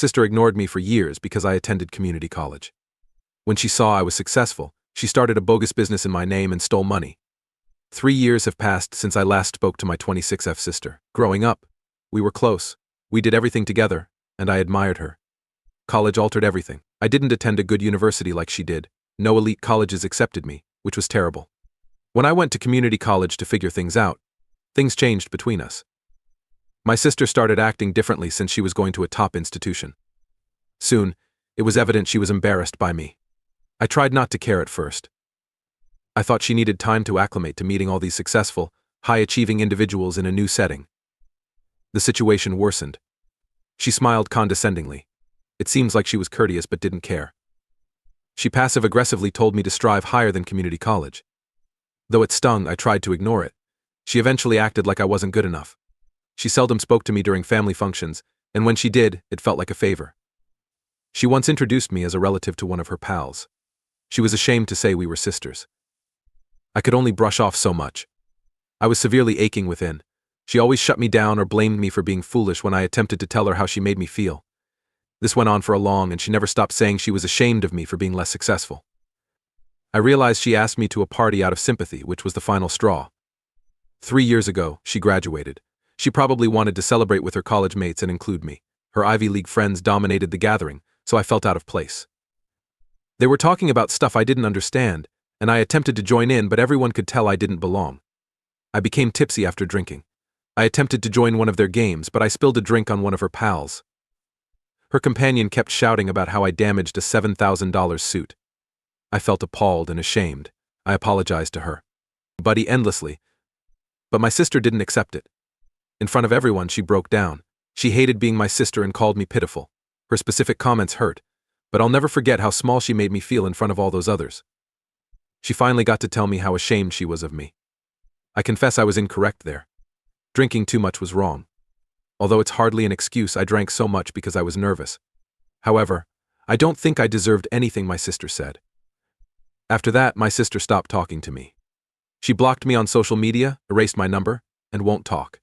Sister ignored me for years because I attended community college. When she saw I was successful, she started a bogus business in my name and stole money. 3 years have passed since I last spoke to my 26F sister. Growing up, we were close. We did everything together, and I admired her. College altered everything. I didn't attend a good university like she did. No elite colleges accepted me, which was terrible. When I went to community college to figure things out, things changed between us. My sister started acting differently since she was going to a top institution. Soon, it was evident she was embarrassed by me. I tried not to care at first. I thought she needed time to acclimate to meeting all these successful, high-achieving individuals in a new setting. The situation worsened. She smiled condescendingly. It seems like she was courteous but didn't care. She passive-aggressively told me to strive higher than community college. Though it stung, I tried to ignore it. She eventually acted like I wasn't good enough. She seldom spoke to me during family functions, and when she did, it felt like a favor. She once introduced me as a relative to one of her pals. She was ashamed to say we were sisters. I could only brush off so much. I was severely aching within. She always shut me down or blamed me for being foolish when I attempted to tell her how she made me feel. This went on for a long, and she never stopped saying she was ashamed of me for being less successful. I realized she asked me to a party out of sympathy, which was the final straw. 3 years ago, she graduated. She probably wanted to celebrate with her college mates and include me. Her Ivy League friends dominated the gathering, so I felt out of place. They were talking about stuff I didn't understand, and I attempted to join in, but everyone could tell I didn't belong. I became tipsy after drinking. I attempted to join one of their games, but I spilled a drink on one of her pals. Her companion kept shouting about how I damaged a $7,000 suit. I felt appalled and ashamed. I apologized to her. Buddy endlessly. But my sister didn't accept it. In front of everyone, she broke down. She hated being my sister and called me pitiful. Her specific comments hurt, but I'll never forget how small she made me feel in front of all those others. She finally got to tell me how ashamed she was of me. I confess I was incorrect there. Drinking too much was wrong. Although it's hardly an excuse, I drank so much because I was nervous. However, I don't think I deserved anything my sister said. After that, my sister stopped talking to me. She blocked me on social media, erased my number, and won't talk.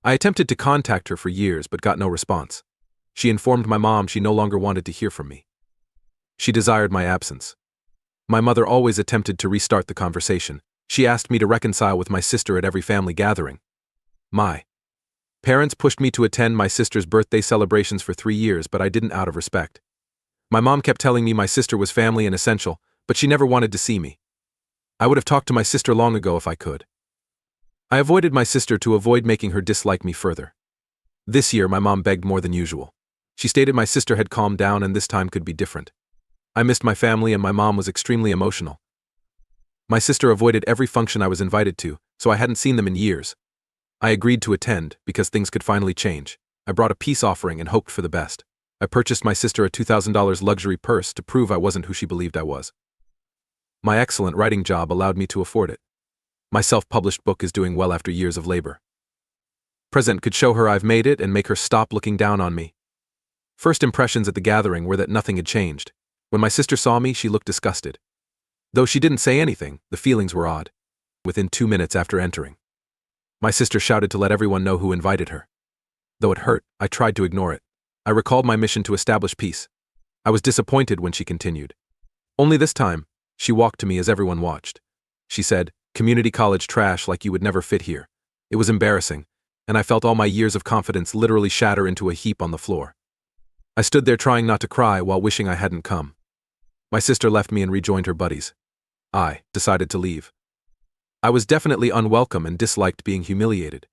I attempted to contact her for years but got no response. She informed my mom she no longer wanted to hear from me. She desired my absence. My mother always attempted to restart the conversation. She asked me to reconcile with my sister at every family gathering. My parents pushed me to attend my sister's birthday celebrations for 3 years, but I didn't out of respect. My mom kept telling me my sister was family and essential, but she never wanted to see me. I would have talked to my sister long ago if I could. I avoided my sister to avoid making her dislike me further. This year, my mom begged more than usual. She stated my sister had calmed down and this time could be different. I missed my family and my mom was extremely emotional. My sister avoided every function I was invited to, so I hadn't seen them in years. I agreed to attend because things could finally change. I brought a peace offering and hoped for the best. I purchased my sister a $2,000 luxury purse to prove I wasn't who she believed I was. My excellent writing job allowed me to afford it. My self-published book is doing well after years of labor. Present could show her I've made it and make her stop looking down on me. First impressions at the gathering were that nothing had changed. When my sister saw me, she looked disgusted. Though she didn't say anything, the feelings were odd. Within 2 minutes after entering, my sister shouted to let everyone know who invited her. Though it hurt, I tried to ignore it. I recalled my mission to establish peace. I was disappointed when she continued. Only this time, she walked to me as everyone watched. She said, "Community college trash like you would never fit here." It was embarrassing, and I felt all my years of confidence literally shatter into a heap on the floor. I stood there trying not to cry while wishing I hadn't come. My sister left me and rejoined her buddies. I decided to leave. I was definitely unwelcome and disliked being humiliated.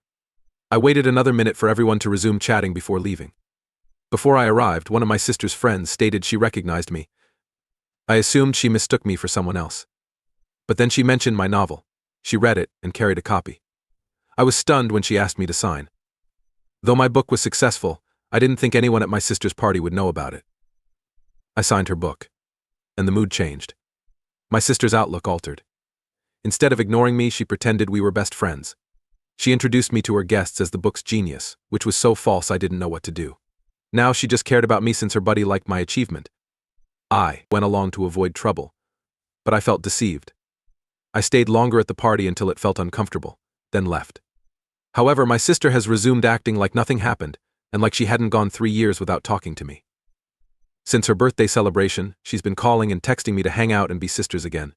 I waited another minute for everyone to resume chatting before leaving. Before I arrived, one of my sister's friends stated she recognized me. I assumed she mistook me for someone else. But then she mentioned my novel. She read it and carried a copy. I was stunned when she asked me to sign. Though my book was successful, I didn't think anyone at my sister's party would know about it. I signed her book, and the mood changed. My sister's outlook altered. Instead of ignoring me, she pretended we were best friends. She introduced me to her guests as the book's genius, which was so false I didn't know what to do. Now she just cared about me since her buddy liked my achievement. I went along to avoid trouble, but I felt deceived. I stayed longer at the party until it felt uncomfortable, then left. However, my sister has resumed acting like nothing happened, and like she hadn't gone 3 years without talking to me. Since her birthday celebration, she's been calling and texting me to hang out and be sisters again.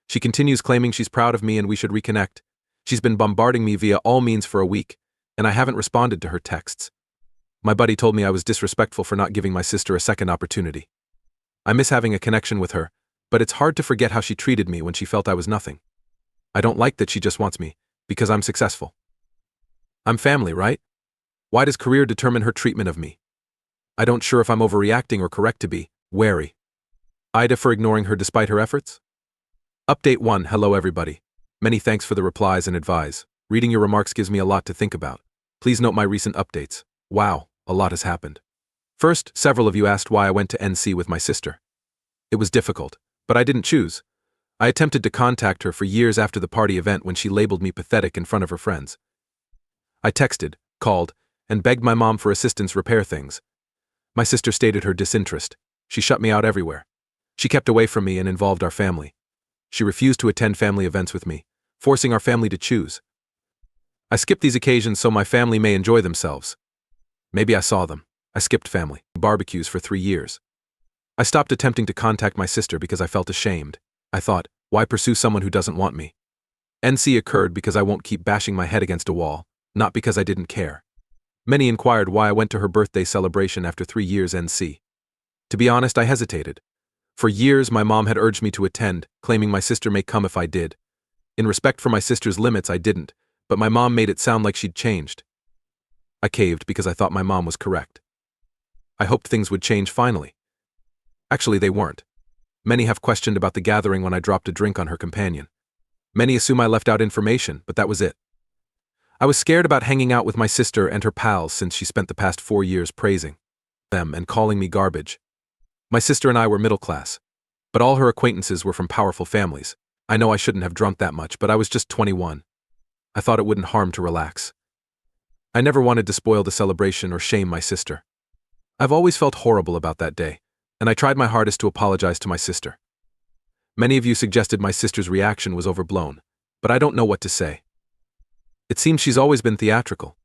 She continues claiming she's proud of me and we should reconnect. She's been bombarding me via all means for a week, and I haven't responded to her texts. My buddy told me I was disrespectful for not giving my sister a second opportunity. I miss having a connection with her, but it's hard to forget how she treated me when she felt I was nothing. I don't like that she just wants me, because I'm successful. I'm family, right? Why does career determine her treatment of me? I don't sure if I'm overreacting or correct to be wary. AITA for ignoring her despite her efforts? Update 1. Hello everybody. Many thanks for the replies and advice. Reading your remarks gives me a lot to think about. Please note my recent updates. Wow, a lot has happened. First, several of you asked why I went to NC with my sister. It was difficult, but I didn't choose. I attempted to contact her for years after the party event when she labeled me pathetic in front of her friends. I texted, called, and begged my mom for assistance repair things. My sister stated her disinterest. She shut me out everywhere. She kept away from me and involved our family. She refused to attend family events with me, forcing our family to choose. I skipped these occasions so my family may enjoy themselves. Maybe I saw them. I skipped family barbecues for 3 years. I stopped attempting to contact my sister because I felt ashamed. I thought, why pursue someone who doesn't want me? NC occurred because I won't keep bashing my head against a wall, not because I didn't care. Many inquired why I went to her birthday celebration after 3 years NC. To be honest, I hesitated. For years, my mom had urged me to attend, claiming my sister may come if I did. In respect for my sister's limits, I didn't, but my mom made it sound like she'd changed. I caved because I thought my mom was correct. I hoped things would change finally. Actually, they weren't. Many have questioned about the gathering when I dropped a drink on her companion. Many assume I left out information, but that was it. I was scared about hanging out with my sister and her pals since she spent the past 4 years praising them and calling me garbage. My sister and I were middle class, but all her acquaintances were from powerful families. I know I shouldn't have drunk that much, but I was just 21. I thought it wouldn't harm to relax. I never wanted to spoil the celebration or shame my sister. I've always felt horrible about that day, and I tried my hardest to apologize to my sister. Many of you suggested my sister's reaction was overblown, but I don't know what to say. It seems she's always been theatrical.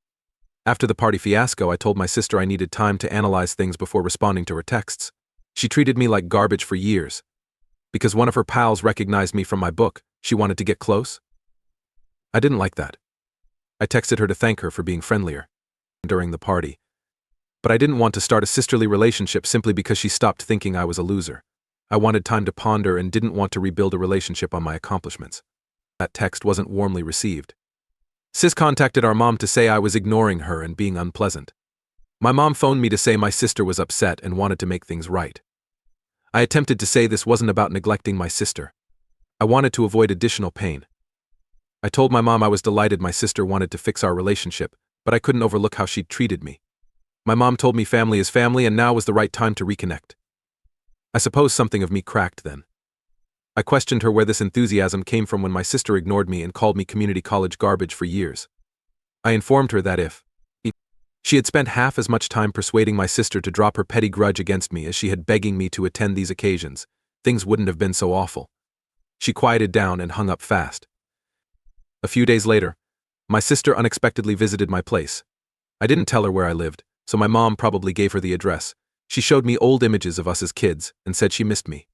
After the party fiasco, I told my sister I needed time to analyze things before responding to her texts. She treated me like garbage for years. Because one of her pals recognized me from my book, she wanted to get close? I didn't like that. I texted her to thank her for being friendlier during the party. But I didn't want to start a sisterly relationship simply because she stopped thinking I was a loser. I wanted time to ponder and didn't want to rebuild a relationship on my accomplishments. That text wasn't warmly received. Sis contacted our mom to say I was ignoring her and being unpleasant. My mom phoned me to say my sister was upset and wanted to make things right. I attempted to say this wasn't about neglecting my sister. I wanted to avoid additional pain. I told my mom I was delighted my sister wanted to fix our relationship, but I couldn't overlook how she'd treated me. My mom told me family is family and now was the right time to reconnect. I suppose something of me cracked then. I questioned her where this enthusiasm came from when my sister ignored me and called me community college garbage for years. I informed her that if she had spent half as much time persuading my sister to drop her petty grudge against me as she had begging me to attend these occasions, things wouldn't have been so awful. She quieted down and hung up fast. A few days later, my sister unexpectedly visited my place. I didn't tell her where I lived, so my mom probably gave her the address. She showed me old images of us as kids and said she missed me.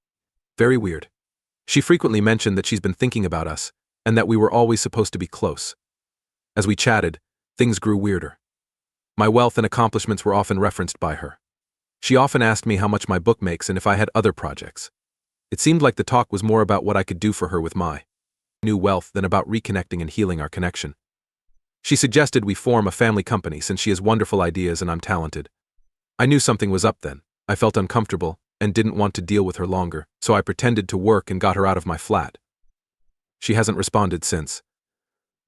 Very weird. She frequently mentioned that she's been thinking about us and that we were always supposed to be close. As we chatted, things grew weirder. My wealth and accomplishments were often referenced by her. She often asked me how much my book makes and if I had other projects. It seemed like the talk was more about what I could do for her with my new wealth than about reconnecting and healing our connection. She suggested we form a family company since she has wonderful ideas and I'm talented. I knew something was up then. I felt uncomfortable and didn't want to deal with her longer, so I pretended to work and got her out of my flat. She hasn't responded since.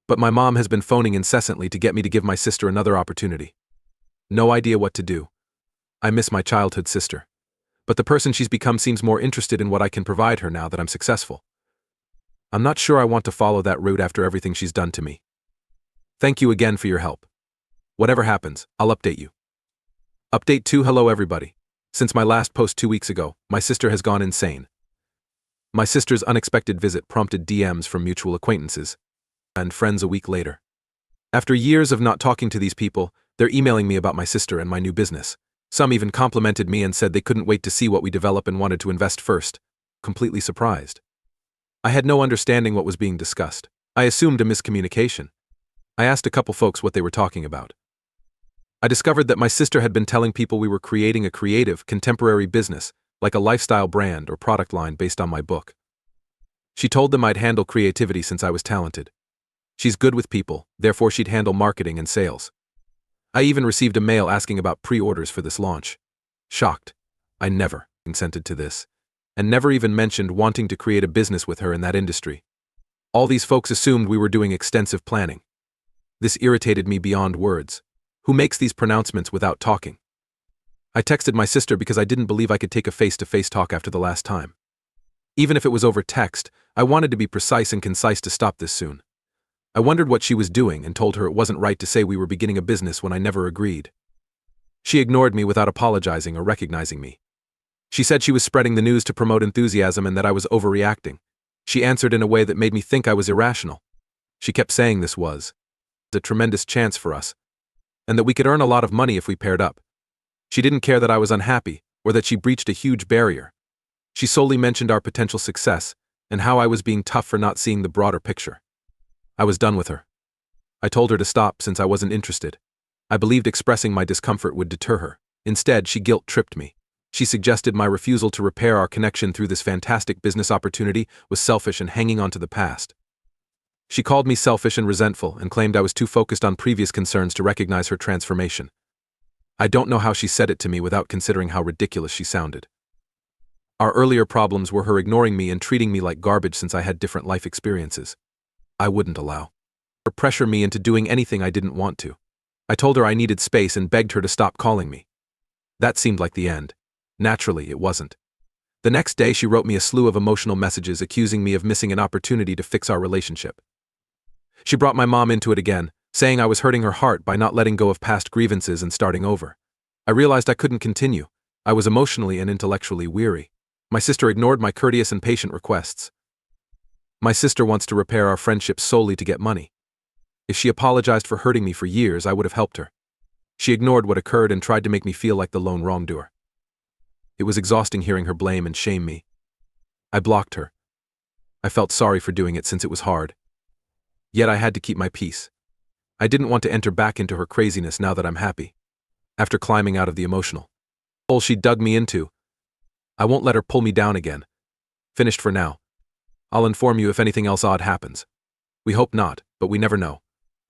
But my mom has been phoning incessantly to get me to give my sister another opportunity. No idea what to do. I miss my childhood sister. But the person she's become seems more interested in what I can provide her now that I'm successful. I'm not sure I want to follow that route after everything she's done to me. Thank you again for your help. Whatever happens, I'll update you. Update 2. Hello everybody. Since my last post 2 weeks ago, my sister has gone insane. My sister's unexpected visit prompted DMs from mutual acquaintances and friends a week later. After years of not talking to these people, they're emailing me about my sister and my new business. Some even complimented me and said they couldn't wait to see what we develop and wanted to invest first. Completely surprised. I had no understanding what was being discussed. I assumed a miscommunication. I asked a couple folks what they were talking about. I discovered that my sister had been telling people we were creating a creative, contemporary business, like a lifestyle brand or product line based on my book. She told them I'd handle creativity since I was talented. She's good with people, therefore she'd handle marketing and sales. I even received a mail asking about pre-orders for this launch. Shocked. I never consented to this, and never even mentioned wanting to create a business with her in that industry. All these folks assumed we were doing extensive planning. This irritated me beyond words. Who makes these pronouncements without talking? I texted my sister because I didn't believe I could take a face-to-face talk after the last time. Even if it was over text, I wanted to be precise and concise to stop this soon. I wondered what she was doing and told her it wasn't right to say we were beginning a business when I never agreed. She ignored me without apologizing or recognizing me. She said she was spreading the news to promote enthusiasm and that I was overreacting. She answered in a way that made me think I was irrational. She kept saying this was a tremendous chance for us, and that we could earn a lot of money if we paired up. She didn't care that I was unhappy, or that she breached a huge barrier. She solely mentioned our potential success, and how I was being tough for not seeing the broader picture. I was done with her. I told her to stop since I wasn't interested. I believed expressing my discomfort would deter her. Instead, she guilt-tripped me. She suggested my refusal to repair our connection through this fantastic business opportunity was selfish and hanging on to the past. She called me selfish and resentful and claimed I was too focused on previous concerns to recognize her transformation. I don't know how she said it to me without considering how ridiculous she sounded. Our earlier problems were her ignoring me and treating me like garbage since I had different life experiences. I wouldn't allow her pressure me into doing anything I didn't want to. I told her I needed space and begged her to stop calling me. That seemed like the end. Naturally, it wasn't. The next day, she wrote me a slew of emotional messages accusing me of missing an opportunity to fix our relationship. She brought my mom into it again, saying I was hurting her heart by not letting go of past grievances and starting over. I realized I couldn't continue. I was emotionally and intellectually weary. My sister ignored my courteous and patient requests. My sister wants to repair our friendship solely to get money. If she apologized for hurting me for years, I would have helped her. She ignored what occurred and tried to make me feel like the lone wrongdoer. It was exhausting hearing her blame and shame me. I blocked her. I felt sorry for doing it since it was hard. Yet I had to keep my peace. I didn't want to enter back into her craziness now that I'm happy. After climbing out of the emotional hole she dug me into, I won't let her pull me down again. Finished for now. I'll inform you if anything else odd happens. We hope not, but we never know.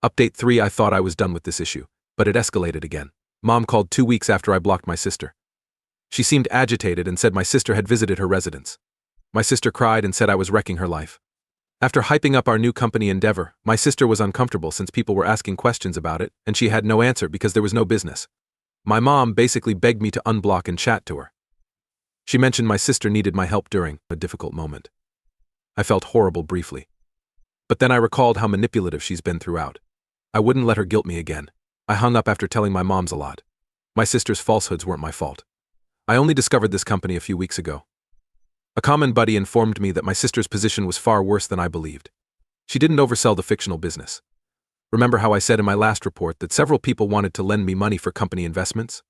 Update 3. I thought I was done with this issue, but it escalated again. Mom called 2 weeks after I blocked my sister. She seemed agitated and said my sister had visited her residence. My sister cried and said I was wrecking her life. After hyping up our new company endeavor, my sister was uncomfortable since people were asking questions about it, and she had no answer because there was no business. My mom basically begged me to unblock and chat to her. She mentioned my sister needed my help during a difficult moment. I felt horrible briefly. But then I recalled how manipulative she's been throughout. I wouldn't let her guilt me again. I hung up after telling my moms a lot. My sister's falsehoods weren't my fault. I only discovered this company a few weeks ago. A common buddy informed me that my sister's position was far worse than I believed. She didn't oversell the fictional business. Remember how I said in my last report that several people wanted to lend me money for company investments?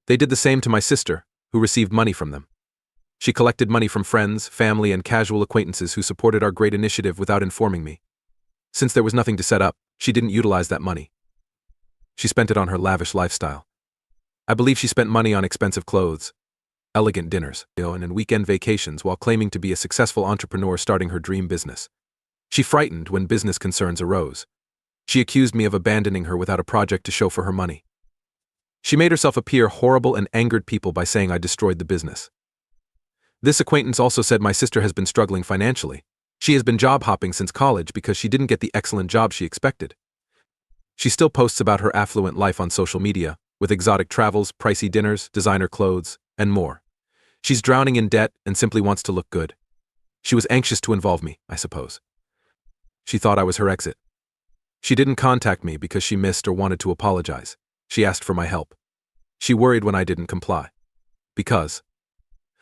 They did the same to my sister, who received money from them. She collected money from friends, family, and casual acquaintances who supported our great initiative without informing me. Since there was nothing to set up, she didn't utilize that money. She spent it on her lavish lifestyle. I believe she spent money on expensive clothes, elegant dinners, and weekend vacations while claiming to be a successful entrepreneur starting her dream business. She frightened when business concerns arose. She accused me of abandoning her without a project to show for her money. She made herself appear horrible and angered people by saying I destroyed the business. This acquaintance also said my sister has been struggling financially. She has been job hopping since college because she didn't get the excellent job she expected. She still posts about her affluent life on social media, with exotic travels, pricey dinners, designer clothes, and more. She's drowning in debt and simply wants to look good. She was anxious to involve me, I suppose. She thought I was her exit. She didn't contact me because she missed or wanted to apologize. She asked for my help. She worried when I didn't comply. Because.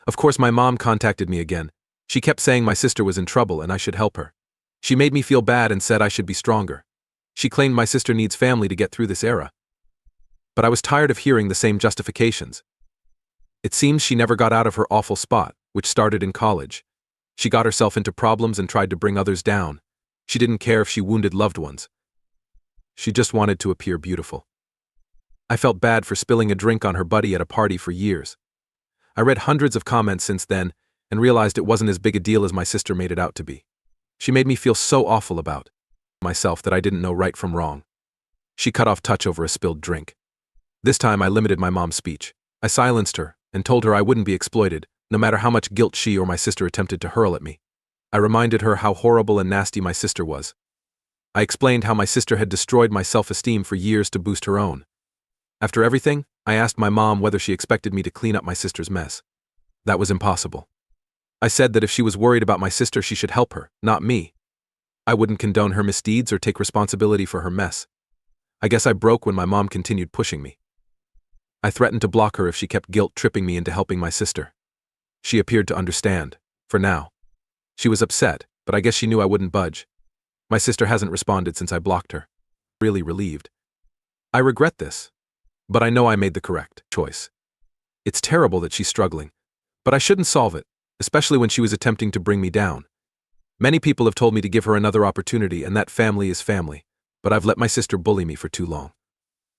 Of course, my mom contacted me again. She kept saying my sister was in trouble and I should help her. She made me feel bad and said I should be stronger. She claimed my sister needs family to get through this era. But I was tired of hearing the same justifications. It seems she never got out of her awful spot, which started in college. She got herself into problems and tried to bring others down. She didn't care if she wounded loved ones. She just wanted to appear beautiful. I felt bad for spilling a drink on her buddy at a party for years. I read hundreds of comments since then and realized it wasn't as big a deal as my sister made it out to be. She made me feel so awful about myself that I didn't know right from wrong. She cut off touch over a spilled drink. This time I limited my mom's speech. I silenced her and told her I wouldn't be exploited, no matter how much guilt she or my sister attempted to hurl at me. I reminded her how horrible and nasty my sister was. I explained how my sister had destroyed my self-esteem for years to boost her own. After everything, I asked my mom whether she expected me to clean up my sister's mess. That was impossible. I said that if she was worried about my sister, she should help her, not me. I wouldn't condone her misdeeds or take responsibility for her mess. I guess I broke when my mom continued pushing me. I threatened to block her if she kept guilt-tripping me into helping my sister. She appeared to understand, for now. She was upset, but I guess she knew I wouldn't budge. My sister hasn't responded since I blocked her. Really relieved. I regret this, but I know I made the correct choice. It's terrible that she's struggling, but I shouldn't solve it, especially when she was attempting to bring me down. Many people have told me to give her another opportunity and that family is family, but I've let my sister bully me for too long.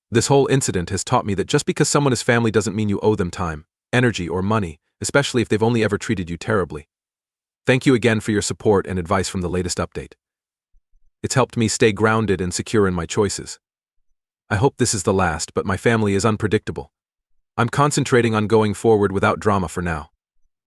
This whole incident has taught me that just because someone is family doesn't mean you owe them time, energy, or money, especially if they've only ever treated you terribly. Thank you again for your support and advice from the latest update. It's helped me stay grounded and secure in my choices. I hope this is the last, but my family is unpredictable. I'm concentrating on going forward without drama for now.